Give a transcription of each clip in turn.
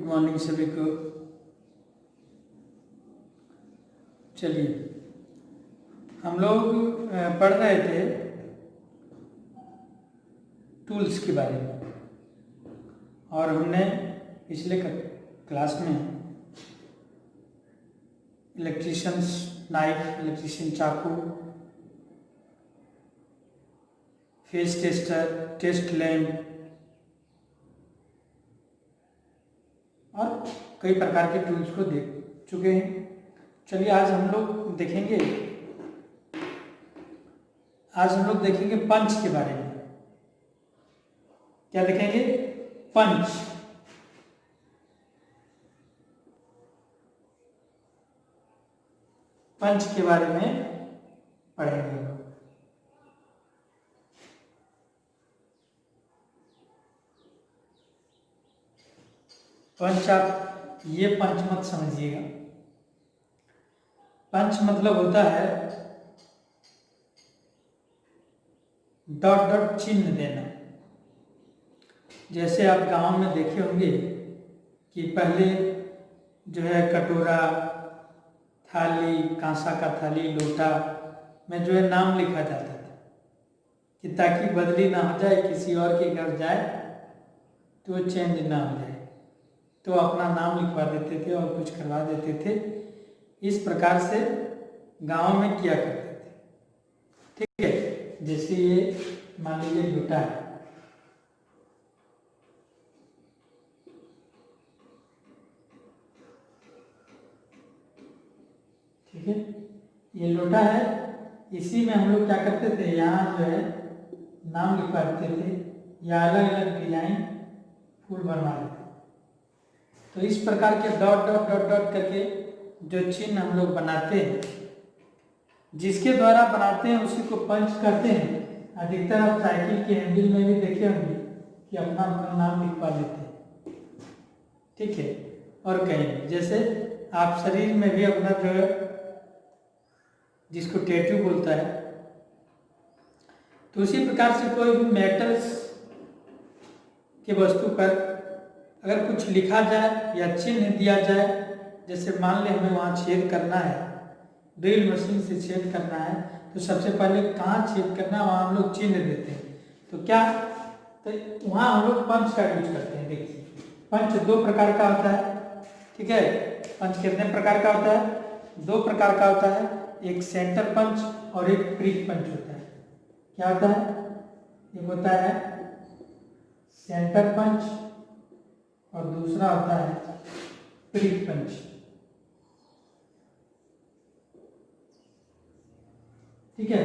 Good morning सभी को। चलिए हम लोग पढ़ रहे थे टूल्स के बारे में और हमने पिछले क्लास में इलेक्ट्रीशियंस नाइफ, इलेक्ट्रीशियन चाकू, फेस टेस्टर, टेस्ट लैम्प और कई प्रकार के टूल्स को देख चुके हैं। चलिए आज हम लोग देखेंगे पंच के बारे में। क्या देखेंगे? पंच। पंच के बारे में पढ़ेंगे हम लोग। पंच, आप ये पंच मत समझिएगा। पंच मतलब होता है डॉट डॉट चिन्ह देना। जैसे आप गांव में देखे होंगे कि पहले जो है कटोरा, थाली, कांसा का थाली, लोटा में जो है नाम लिखा जाता था कि ताकि बदली ना हो जाए, किसी और के घर जाए तो चेंज ना हो जाए, तो अपना नाम लिखवा देते थे और कुछ करवा देते थे। इस प्रकार से गांव में किया करते थे। ठीक है, जैसे ये मान लीजिए लोटा है, ठीक है, ये लोटा है। इसी में हम लोग क्या करते थे, यहाँ जो है नाम लिखवा देते थे या अलग अलग डिजाइन फूल बनवा देते। तो इस प्रकार के डॉट डॉट डॉट डॉट करके जो चिन्ह हम लोग बनाते हैं, जिसके द्वारा बनाते हैं उसी को पंच कहते हैं। अधिकतर आप साइकिल के हैंडल में भी देखे होंगे कि अपना अपना नाम लिखवा देते हैं। ठीक है, और कहीं जैसे आप शरीर में भी अपना जो है, जिसको टैटू बोलता है, तो उसी प्रकार से कोई भी मेटल्स के वस्तु पर अगर कुछ लिखा जाए या चिन्ह दिया जाए, जैसे मान ले हमें वहाँ छेद करना है, ड्रिल मशीन से छेद करना है, तो सबसे पहले कहाँ छेद करना है वहाँ हम लोग चिन्ह देते हैं। तो क्या, तो वहाँ हम लोग पंच का यूज करते हैं। देखिए, पंच दो प्रकार का होता है। ठीक है, पंच कितने प्रकार का होता है? दो प्रकार का होता है। एक सेंटर पंच और एक प्रिक पंच होता है। क्या होता है? एक होता है सेंटर पंच और दूसरा होता है प्रिक पंच। ठीक है,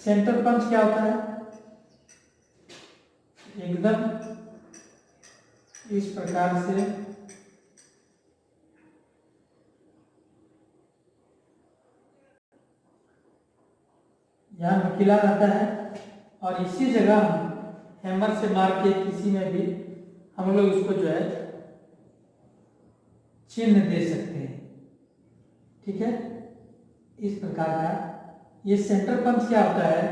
सेंटर पंच क्या होता है? एकदम इस प्रकार से यहाँ नुकीला रहता है और इसी जगह हम हैमर से मार के किसी में भी हम लोग इसको जो है चिन्ह दे सकते हैं। ठीक है, इस प्रकार का ये सेंटर पंच क्या होता है?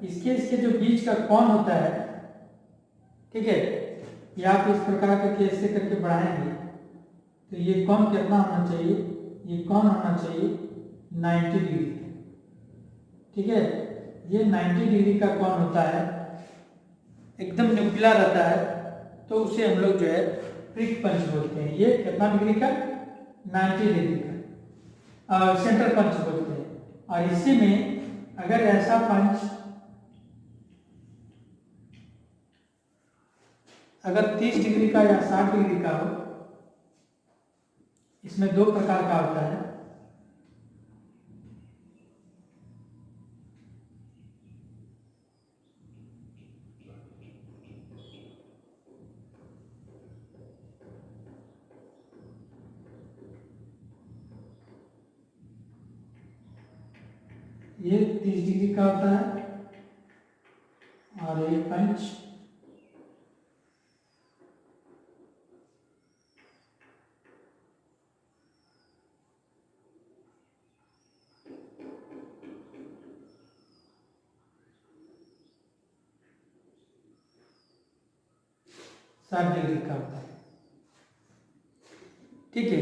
इसके जो बीच का कौन होता है, ठीक है, ये आप इस प्रकार करके ऐसे करके बढ़ाएंगे तो ये कौन कितना होना चाहिए? ये कौन होना चाहिए 90 डिग्री। ठीक है, ये 90 डिग्री का कौन होता है, एकदम नुकीला रहता है, तो उसे हम लोग जो है प्रिक पंच बोलते हैं। ये कितना डिग्री का? 90 डिग्री का सेंटर पंच बोलते हैं। और इसी में अगर ऐसा पंच अगर 30 डिग्री का या 60 डिग्री का हो, इसमें दो प्रकार का होता है। ये 30 डिग्री का होता है और ये पंच 60 डिग्री का होता है। ठीक है।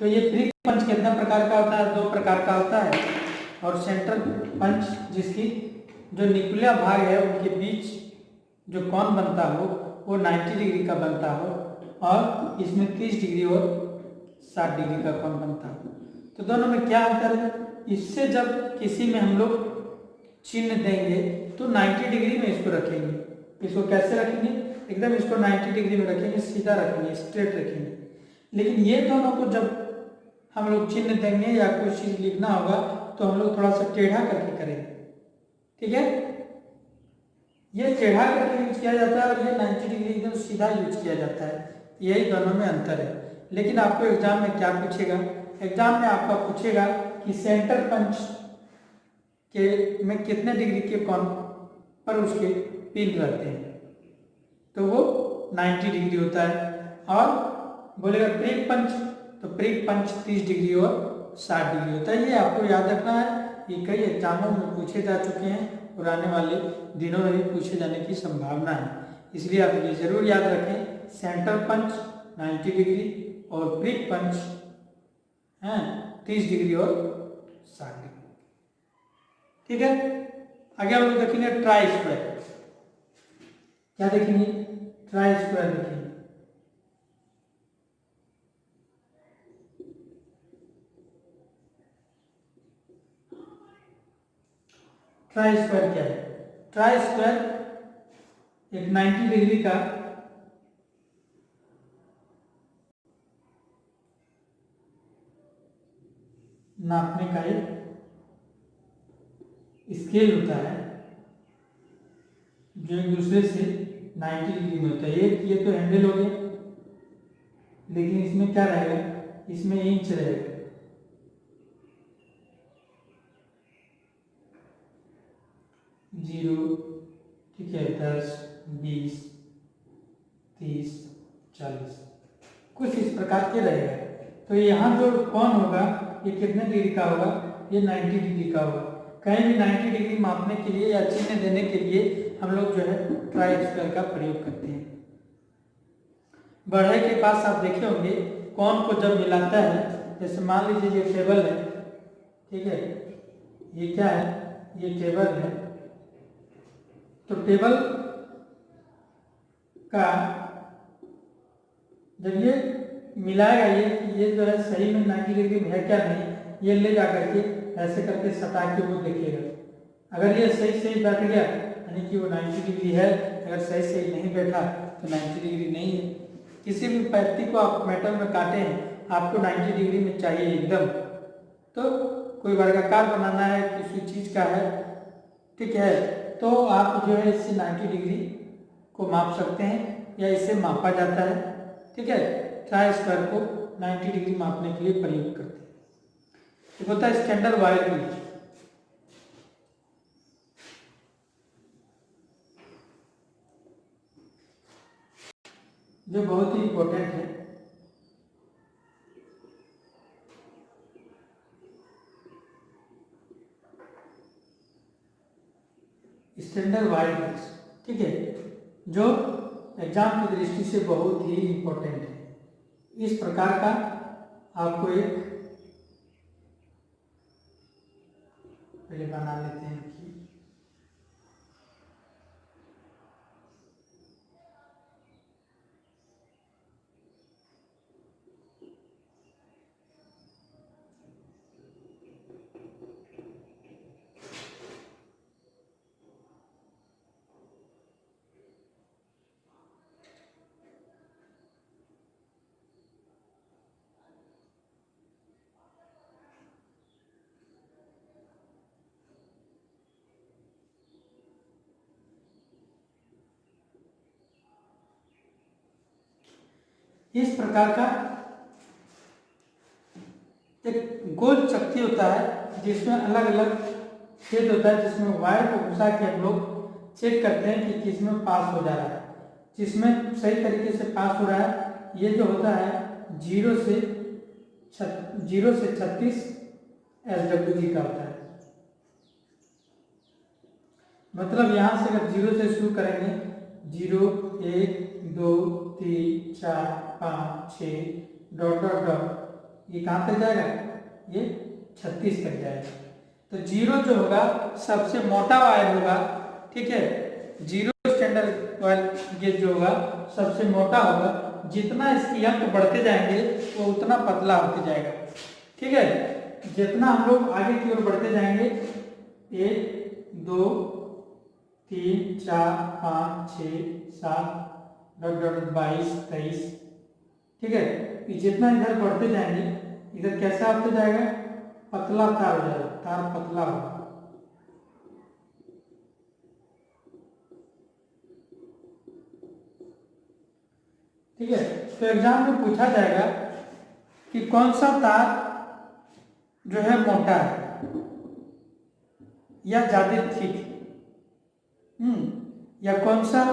तो ये प्री पंच कितना प्रकार का होता है? 2 प्रकार का होता है। और सेंट्रल पंच जिसकी जो निकुलिया भाग है उनके बीच जो कोण बनता हो वो 90 डिग्री का बनता हो, और इसमें 30 डिग्री और 60 डिग्री का कोण बनता हो। तो दोनों में क्या अंतर है? इससे जब किसी में हम लोग चिन्ह देंगे तो 90 डिग्री में इसको रखेंगे। इसको कैसे रखेंगे? एकदम इसको 90 डिग्री में रखेंगे, सीधा रखेंगे, स्ट्रेट रखेंगे। लेकिन ये दोनों को जब हम लोग चिन्ह देंगे या कुछ चीज लिखना होगा तो हम लोग थोड़ा सा टेढ़ा करके करेंगे, ठीक है। ये टेढ़ा करके यूज किया जाता है और ये 90 डिग्री एकदम सीधा यूज किया जाता है। यही दोनों में अंतर है। लेकिन आपको एग्जाम में क्या पूछेगा? एग्जाम में आपका पूछेगा कि सेंटर पंच के में कितने डिग्री के कोण पर उसके पिन रहते हैं, तो वो 90 डिग्री होता है। और बोलेगा प्रिक पंच, तो प्रिक पंच 30 डिग्री और 60 डिग्री होता है। ये आपको याद रखना है, ये कई एग्जामों में पूछे जा चुके हैं और आने वाले दिनों में भी पूछे जाने की संभावना है, इसलिए आप ये जरूर याद रखें। सेंटर पंच 90 डिग्री और प्रिक पंच है 30 डिग्री और 60 डिग्री, ठीक है। आगे हम लोग देखेंगे ट्राई स्क्वायर। क्या देखेंगे? ट्राई स्क्वायर देखेंगे। ट्राई स्क्वायर क्या है? ट्राई स्क्वायर एक 90 डिग्री का नापने का एक स्केल होता है जो एक दूसरे से 90 डिग्री में होता है। ये तो हैंडल हो गया, लेकिन इसमें क्या रहेगा? इसमें इंच रहेगा। जीरो, ठीक है, 10, 20, 30, 40 कुछ इस प्रकार के रहेगा। तो यहाँ जो कोण होगा ये कितने डिग्री का होगा? ये 90 डिग्री का होगा। कहीं भी 90 डिग्री मापने के लिए या चिन्ह देने के लिए हम लोग जो है ट्राई स्क्वायर का प्रयोग करते हैं। बढ़ई के पास आप देखे होंगे कोण को जब मिलाता है, जैसे मान लीजिए ये टेबल है, ठीक है, ये क्या है? ये टेबल है। तो टेबल का जब ये मिलाएगा, ये जो है सही में 90 डिग्री में है क्या नहीं, ये ले जा करके ऐसे करके सटा के वो देखेगा। अगर ये सही सही बैठ गया यानी कि वो 90 डिग्री है, अगर सही सही नहीं बैठा तो 90 डिग्री नहीं है। किसी भी पत्ती को आप मेटल में काटे हैं, आपको 90 डिग्री में चाहिए एकदम। तो कोई वर्गाकार बनाना है, किसी चीज का है, ठीक है, तो आप जो है इससे 90 डिग्री को माप सकते हैं या इसे मापा जाता है, ठीक है। ट्राई स्क्वायर को 90 डिग्री मापने के लिए प्रयोग करते हैं। एक होता है स्टैंडर्ड वायर गेज, जो बहुत ही इंपॉर्टेंट है। स्टैंडर्ड वायर गेज, ठीक है, जो एग्जाम की दृष्टि से बहुत ही इंपॉर्टेंट है। इस प्रकार का आपको एक पहले बना लेते हैं कि इस प्रकार का एक गोल चक्की होता है जिसमें अलग अलग छेद होता है, जिसमें वायर को घुसा के हम लोग चेक करते हैं कि किसमें पास हो जा रहा है, जिसमें सही तरीके से पास हो रहा है। ये जो होता है 0 से 36 SWG का होता है। मतलब यहाँ से अगर 0 से शुरू करेंगे, 0, 1, 2, 3, 4, 5, 6, डॉट डॉट डॉट, ये कहाँ तक जाएगा, ये 36 तक जाएगा। तो 0 जो होगा सबसे मोटा वायर होगा, ठीक है, 0 स्टैंडर्ड वायर गेज जो होगा सबसे मोटा होगा, जितना इसकी अंक बढ़ते जाएंगे वो उतना पतला होते जाएगा, ठीक है। जितना हम लोग आगे की ओर बढ़ते जाएंगे 1 2 3 4 5 6 7 डॉट डॉट 22 23, ठीक है, ये जितना इधर बढ़ते जाएंगे इधर कैसा होते जाएगा, पतला तार हो जाएगा, तार पतला होगा, ठीक है। तो एग्जाम में पूछा जाएगा कि कौन सा तार जो है मोटा है या ज्यादा थिक, या कौन सा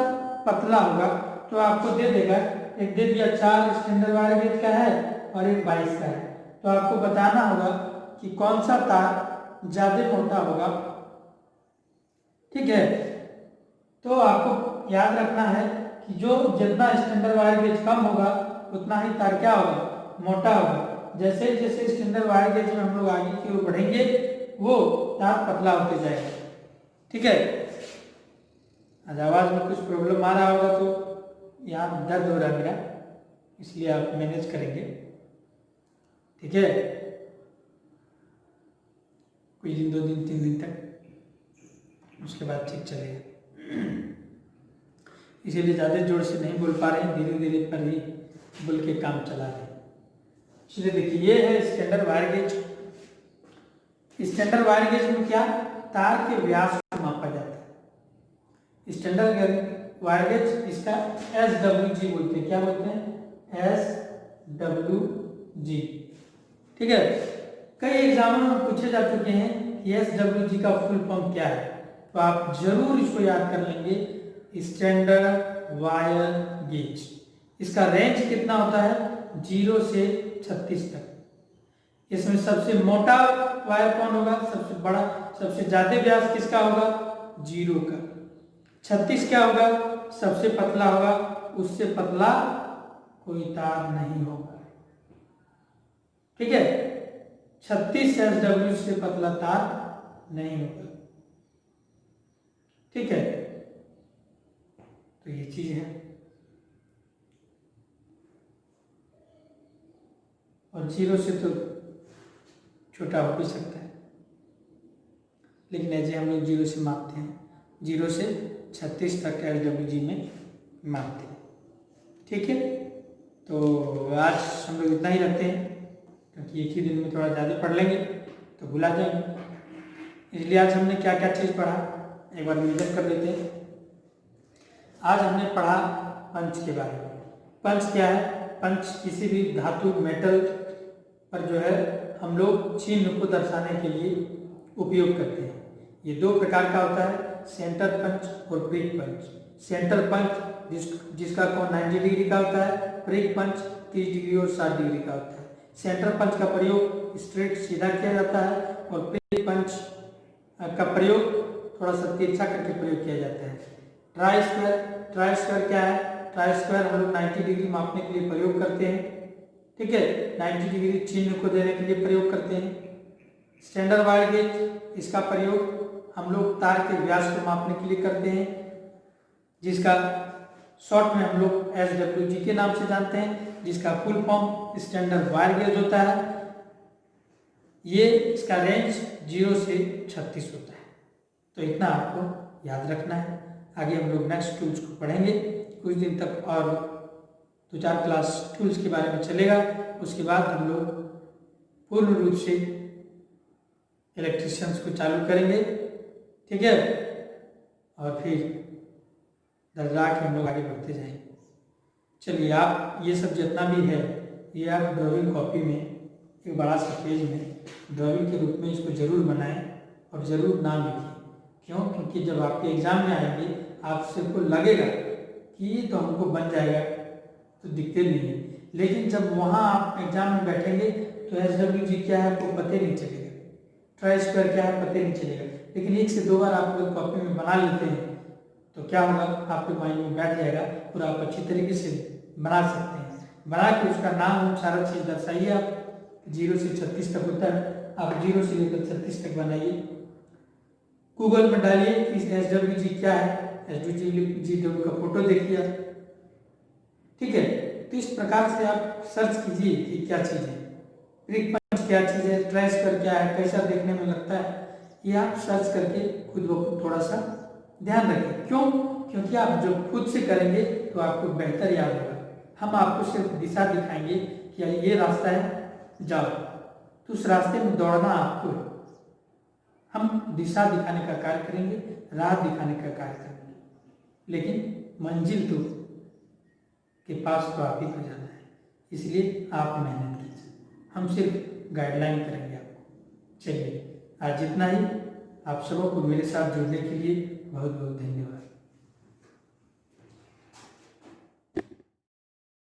पतला होगा, तो आपको दे देगा, एक दे दिया 4 स्टैंडर्ड वायर गेज का है और एक 22 का है, तो आपको बताना होगा कि कौन सा तार ज्यादा मोटा होगा, ठीक है। तो आपको याद रखना है कि जो जितना स्टैंडर्ड वायर गेज कम होगा उतना ही तार क्या होगा, मोटा होगा। जैसे जैसे स्टैंडर्ड वायर गेज में हम लोग आगे की ओर बढ़ेंगे वो तार पतला होते जाएगा, ठीक है। आज आवाज में कुछ प्रॉब्लम आ रहा होगा तो यहाँ दर्द हो रहा है मेरा, इसलिए आप मैनेज करेंगे, ठीक है। कुछ दिन 2 दिन 3 दिन तक, उसके बाद ठीक चलेगा। इसीलिए ज़्यादा जोर से नहीं बोल पा रहे हैं, धीरे धीरे पर ही बोल के काम चला रहे हैं। इसलिए देखिए ये है standard wire gauge. Standard wire gauge में क्या, तार के व्यास को मापा जाता है। स्टैंडर्ड वायर गेज इसका SWG बोलते हैं, क्या बोलते हैं, SWG, ठीक है। कई एग्जामों में पूछे जा चुके हैं कि SWG का फुल फॉर्म क्या है, तो आप जरूर इसको याद कर लेंगे, स्टैंडर्ड वायर गेज। इसका रेंज कितना होता है, 0 से 36 तक। इसमें सबसे मोटा वायर कौन होगा, सबसे बड़ा, सबसे ज्यादा व्यास किसका होगा, 0 का। 36 क्या होगा, सबसे पतला होगा, उससे पतला कोई तार नहीं होगा, ठीक है। 36 SW से पतला तार नहीं होगा, ठीक है। तो ये चीज है, और 0 से तो छोटा हो भी सकता है, लेकिन ऐसे हम लोग 0 से मापते हैं, 0 से 36 तक SWG में मापते हैं, ठीक है। तो आज हम लोग इतना ही रखते हैं, क्योंकि एक ही दिन में थोड़ा ज़्यादा पढ़ लेंगे तो भुला जाएंगे, इसलिए आज हमने क्या क्या चीज़ पढ़ा एक बार रिविजन कर लेते हैं। आज हमने पढ़ा पंच के बारे में। पंच क्या है, पंच किसी भी धातु मेटल पर जो है हम लोग चिन्ह को दर्शाने के लिए उपयोग करते हैं। ये 2 प्रकार का होता है, सेंटर पंच और ब्रिक पंच। सेंटर पंच जिसका कोण 90 डिग्री का होता है, ब्रिक पंच 30 डिग्री और 60 डिग्री का होता है। सेंटर पंच का प्रयोग स्ट्रेट सीधा किया जाता है और ब्रिक पंच का प्रयोग थोड़ा सा तिरछा करके प्रयोग किया जाता है। ट्राई स्क्वायर क्या है, ट्राई स्क्वायर हम लोग 90 डिग्री मापने के लिए प्रयोग करते हैं, ठीक है, 90 डिग्री चिन्ह को देने के लिए प्रयोग करते हैं। स्टैंडर्ड वायर गेज, इसका प्रयोग हम लोग तार के व्यास को मापने के लिए करते हैं, जिसका शॉर्ट में हम लोग SWG के नाम से जानते हैं, जिसका full form standard wire gauge होता है। ये इसका रेंज 0 से 36 होता है। तो इतना आपको याद रखना है। आगे हम लोग नेक्स्ट टूल्स को पढ़ेंगे कुछ दिन तक, और 2-4 क्लास टूल्स के बारे में चलेगा। उसके बाद हम लोग पूर्ण रूप से इलेक्ट्रिशियंस को चालू करेंगे, ठीक है, और फिर दर्जा के हम लोग आगे बढ़ते जाएंगे। चलिए, आप ये सब जितना भी है ये आप ड्राइंग कॉपी में एक बड़ा सा पेज में ड्राइंग के रूप में इसको जरूर बनाएं और ज़रूर नाम लिखिए। क्यों? क्योंकि जब आपके एग्ज़ाम में आएंगे आपसे को लगेगा कि ये तो हमको बन जाएगा, तो दिक्कत नहीं है, लेकिन जब वहाँ आप एग्ज़ाम में बैठेंगे तो SWG क्या है आपको पता नहीं चलेगा, ट्राई स्क्वायर क्या है पता नहीं चलेगा। लेकिन 1 से 2 बार आप लोग कॉपी में बना लेते हैं तो क्या होगा, आपके माइंड में बैठ जाएगा और आप अच्छी तरीके से बना सकते हैं। बना के उसका नाम सारा चीज़ दर्शाइए। आप 0 से 36 तक होता है, आप 0 से लेकर 36 तक बनाइए। गूगल में डालिए कि SWG क्या है, SWG का फोटो देखिए आप, ठीक है। तो इस प्रकार से आप सर्च कीजिए कि क्या चीज़ है, क्लिक पंच क्या चीज़ है, ट्रांसफर क्या है, कैसा देखने में लगता है, ये आप सर्च करके खुद ब खुद थोड़ा सा ध्यान रखें। क्यों? क्योंकि आप जो खुद से करेंगे तो आपको बेहतर याद होगा। हम आपको सिर्फ दिशा दिखाएंगे कि ये रास्ता है, जाओ, तो उस रास्ते में दौड़ना आपको है। हम दिशा दिखाने का कार्य करेंगे, राह दिखाने का कार्य करेंगे, लेकिन मंजिल तो के पास तो आप ही को जाना है, इसलिए आप मेहनत कीजिए, हम सिर्फ गाइडलाइन करेंगे आपको। चलिए आज इतना ही। आप सबको मेरे साथ जुड़ने के लिए बहुत बहुत धन्यवाद।